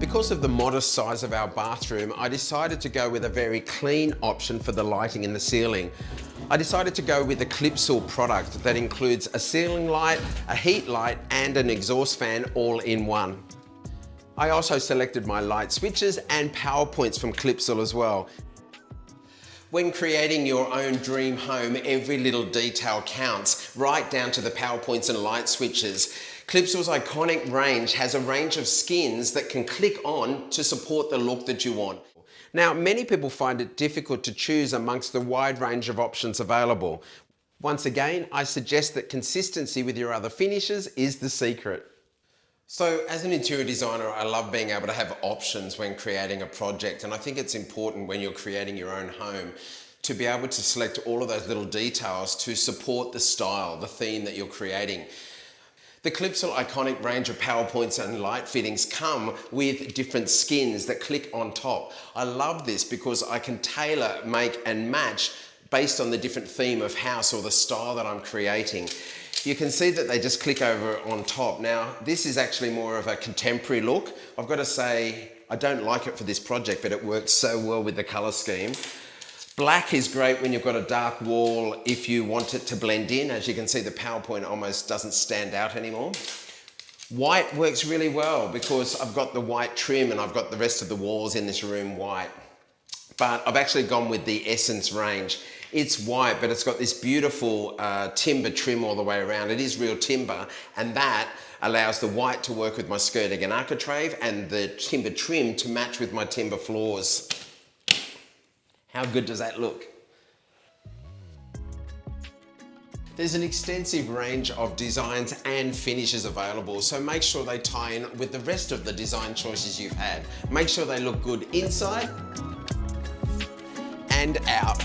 Because of the modest size of our bathroom, I decided to go with a very clean option for the lighting in the ceiling. I decided to go with a Clipsal product that includes a ceiling light, a heat light, and an exhaust fan all in one. I also selected my light switches and power points from Clipsal as well. When creating your own dream home, every little detail counts, right down to the power points and light switches. Clipsal's iconic range has a range of skins that can click on to support the look that you want. Now, many people find it difficult to choose amongst the wide range of options available. Once again, I suggest that consistency with your other finishes is the secret. So as an interior designer, I love being able to have options when creating a project, and I think it's important when you're creating your own home to be able to select all of those little details to support the style, the theme that you're creating. The Clipsal iconic range of power points and light fittings come with different skins that click on top. I love this because I can tailor, make and match based on the different theme of house or the style that I'm creating. You can see that they just click over on top. Now, this is actually more of a contemporary look. I've got to say, I don't like it for this project, but it works so well with the color scheme. Black is great when you've got a dark wall if you want it to blend in. As you can see, the PowerPoint almost doesn't stand out anymore. White works really well because I've got the white trim and I've got the rest of the walls in this room white. But I've actually gone with the Essence range. It's white, but it's got this beautiful timber trim all the way around. It is real timber, and that allows the white to work with my skirting and architrave and the timber trim to match with my timber floors. How good does that look? There's an extensive range of designs and finishes available, so make sure they tie in with the rest of the design choices you've had. Make sure they look good inside and out.